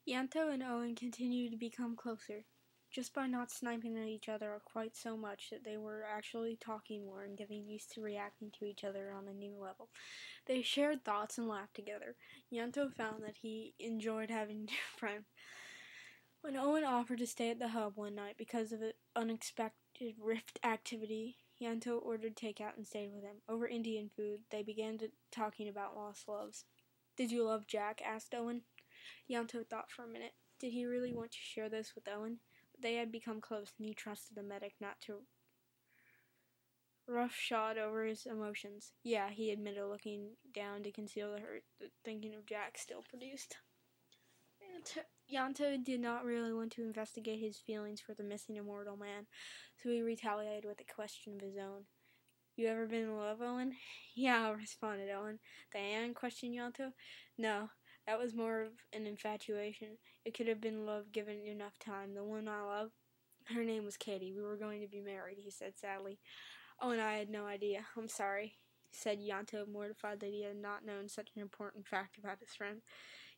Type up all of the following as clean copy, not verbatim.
Ianto and Owen continued to become closer, just by not sniping at each other quite so much that they were actually talking more and getting used to reacting to each other on a new level. They shared thoughts and laughed together. Ianto found that he enjoyed having a friend. When Owen offered to stay at the hub one night because of an unexpected rift activity, Ianto ordered takeout and stayed with him. Over Indian food, they began talking about lost loves. "Did you love Jack?" asked Owen. Ianto thought for a minute. Did he really want to share this with Owen? But they had become close, and he trusted the medic not to roughshod over his emotions. Yeah, he admitted, looking down to conceal the hurt that thinking of Jack still produced. Ianto did not really want to investigate his feelings for the missing immortal man, so he retaliated with a question of his own. "You ever been in love, Owen?" "Yeah," responded Owen. "Diane?" questioned Ianto. "No, that was more of an infatuation. It could have been love given enough time. The one I love, her name was Katie. We were going to be married," he said sadly. "Oh, and I had no idea. I'm sorry," said Ianto, mortified that he had not known such an important fact about his friend.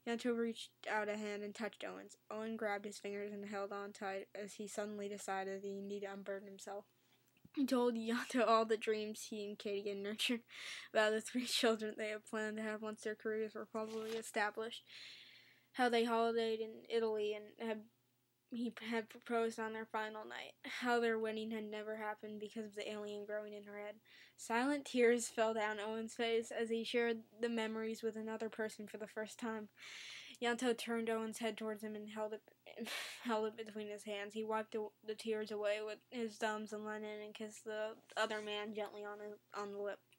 Ianto reached out a hand and touched Owen's. Owen grabbed his fingers and held on tight as he suddenly decided that he needed to unburden himself. He told Ianto all the dreams he and Katie had nurtured about the 3 children they had planned to have once their careers were probably established, how they holidayed in Italy and he had proposed on their final night, how their wedding had never happened because of the alien growing in her head. Silent tears fell down Owen's face as he shared the memories with another person for the first time. Ianto turned Owen's head towards him and held it between his hands. He wiped the tears away with his thumbs and leaned in and kissed the other man gently on the lips.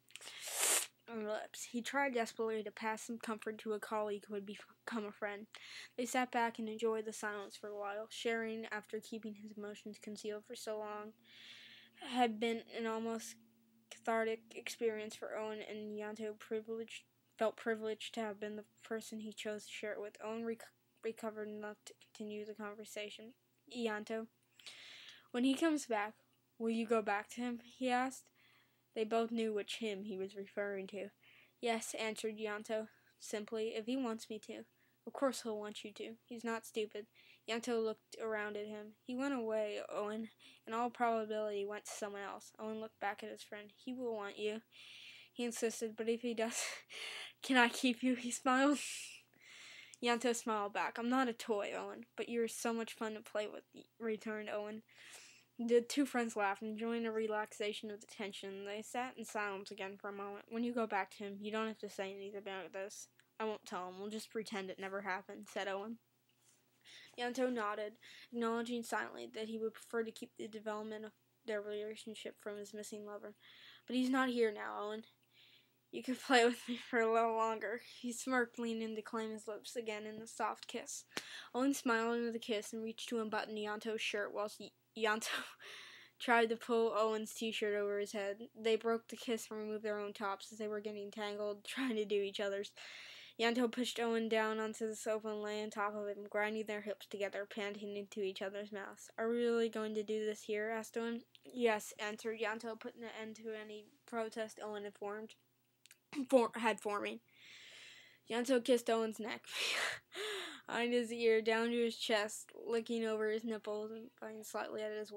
He tried desperately to pass some comfort to a colleague who had become a friend. They sat back and enjoyed the silence for a while. Sharing, after keeping his emotions concealed for so long, had been an almost cathartic experience for Owen, and Ianto felt privileged to have been the person he chose to share it with. Owen recovered enough to continue the conversation. "Ianto, when he comes back, will you go back to him?" he asked. They both knew which him he was referring to. "Yes," answered Ianto, simply, "if he wants me to." "Of course he'll want you to. He's not stupid." Ianto looked around at him. "He went away, Owen. In all probability went to someone else." Owen looked back at his friend. "He will want you," he insisted, "but if he does, can I keep you?" he smiled. Ianto smiled back. "I'm not a toy, Owen, but you're so much fun to play with," returned Owen. The 2 friends laughed, enjoying the relaxation of the tension. They sat in silence again for a moment. "When you go back to him, you don't have to say anything about this." "I won't tell him. We'll just pretend it never happened," said Owen. Ianto nodded, acknowledging silently that he would prefer to keep the development of their relationship from his missing lover. "But he's not here now, Owen. You can play with me for a little longer." He smirked, leaning to claim his lips again in a soft kiss. Owen smiled into the kiss and reached to unbutton Ianto's shirt whilst Ianto tried to pull Owen's t-shirt over his head. They broke the kiss and removed their own tops as they were getting tangled, trying to do each other's. Ianto pushed Owen down onto the sofa and lay on top of him, grinding their hips together, panting into each other's mouths. "Are we really going to do this here?" asked Owen. "Yes," answered Ianto, putting an end to any protest Owen had forming. Ianto kissed Owen's neck, behind his ear, down to his chest, licking over his nipples and biting slightly at his